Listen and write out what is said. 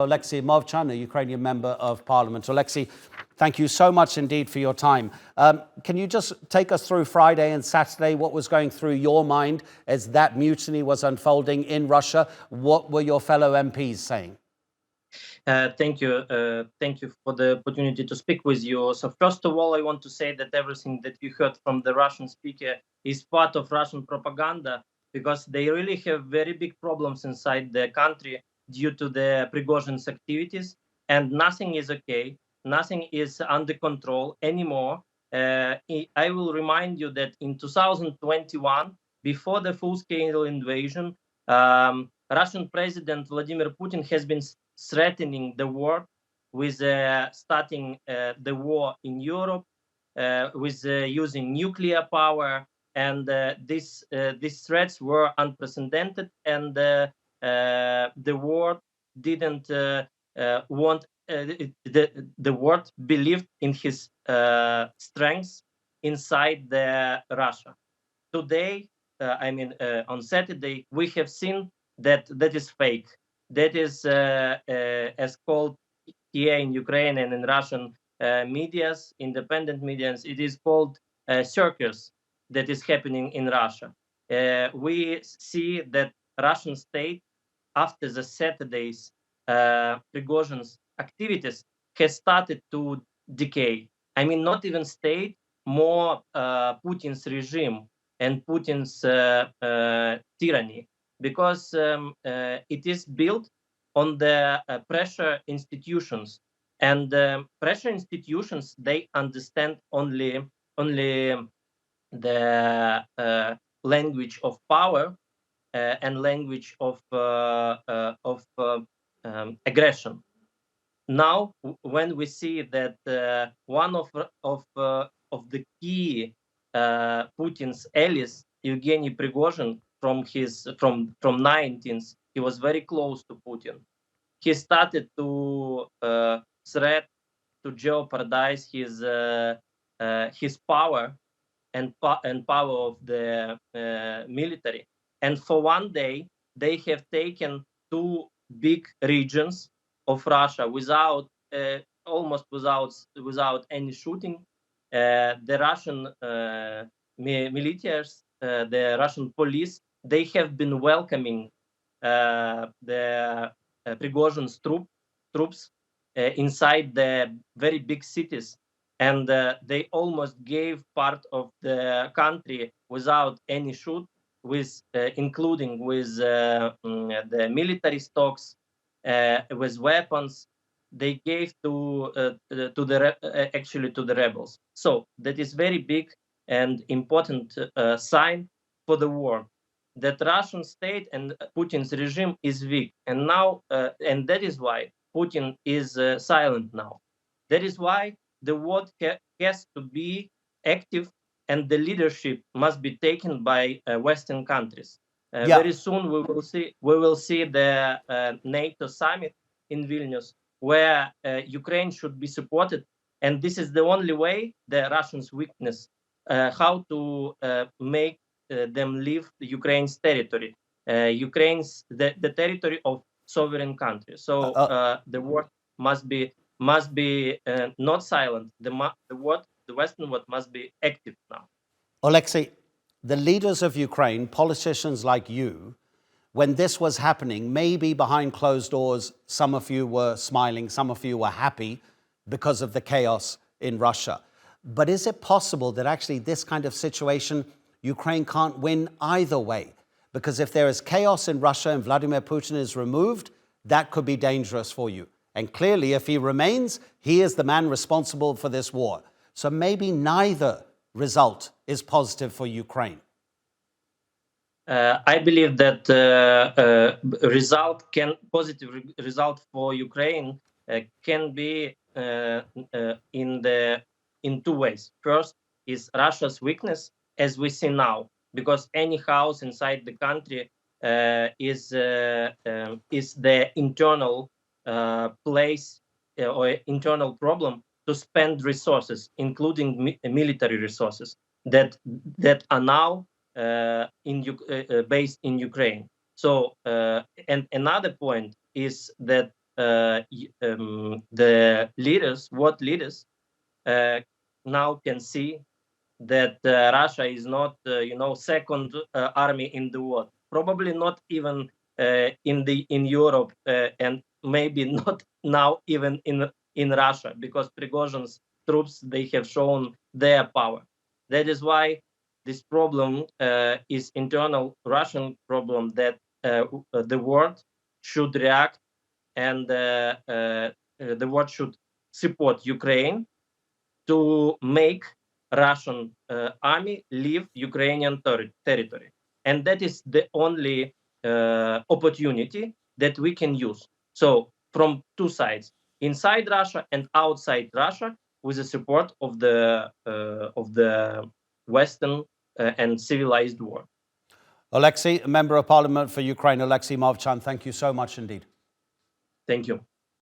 Oleksii Movchan, a Ukrainian member of parliament. Oleksii, thank you so much indeed for your time. Can you just take us through Friday and Saturday? What was going through your mind as that mutiny was unfolding in Russia? What were your fellow MPs saying? Thank you. Thank you for the opportunity to speak with you. So first of all, I want to say that everything that you heard from the Russian speaker is part of Russian propaganda, because they really have very big problems inside the country due to the Prigozhin's activities, and nothing is okay. Nothing is under control anymore. I will remind you that in 2021, before the full-scale invasion, Russian President Vladimir Putin has been threatening the world with starting the war in Europe, with using nuclear power, and these threats were unprecedented, and the world didn't want. The world believed in his strength inside the Russia. Today, on Saturday, we have seen that that is fake. That is, as called here in Ukraine and in Russian medias, independent medias, it is called circus that is happening in Russia. We see that Russian state, after the Saturday's Prigozhin's activities, has started to decay. I mean, not even state, more Putin's regime and Putin's tyranny, because it is built on the pressure institutions, and pressure institutions, they understand only the language of power and language of aggression. Now, when we see that one of the key Putin's allies, Evgeny Prigozhin, from 19th, he was very close to Putin. He started to threat to jeopardize his power and power of the military. And for one day, they have taken two big regions of Russia without almost without any shooting. The Russian militaries, the Russian police, they have been welcoming the Prigozhin's troops inside the very big cities, and they almost gave part of the country without any shoot, with including with the military stocks, with weapons. They gave to the rebels. So that is very big and important sign for the world that Russian state and Putin's regime is weak, and now and that is why Putin is silent now. That is why the world has to be active, and the leadership must be taken by Western countries. Very soon we will see the NATO summit in Vilnius, where Ukraine should be supported, and this is the only way the Russians' weakness, how to make them leave Ukraine's territory, the territory of sovereign countries. So the world must be not silent. The Western world must be active now. Oleksii, the leaders of Ukraine, politicians like you, when this was happening, maybe behind closed doors, some of you were smiling, some of you were happy because of the chaos in Russia. But is it possible that actually this kind of situation, Ukraine can't win either way? Because if there is chaos in Russia and Vladimir Putin is removed, that could be dangerous for you. And clearly, if he remains, he is the man responsible for this war. So maybe neither result is positive for Ukraine. I believe that positive result for Ukraine can be in two ways. First is Russia's weakness, as we see now, because any house inside the country is the internal place or internal problem to spend resources, including military resources that are now based in Ukraine. So, and another point is that the leaders, world leaders, now can see that Russia is not, second army in the world. Probably not even in Europe, and maybe not now even in Russia, because Prigozhin's troops, they have shown their power. That is why this problem is internal Russian problem, that the world should react, and the world should support Ukraine to make Russian army leave Ukrainian territory. And that is the only opportunity that we can use. So from two sides, inside Russia and outside Russia, with the support of the Western and civilized world. Oleksii, Member of Parliament for Ukraine, Oleksii Movchan, thank you so much indeed. Thank you.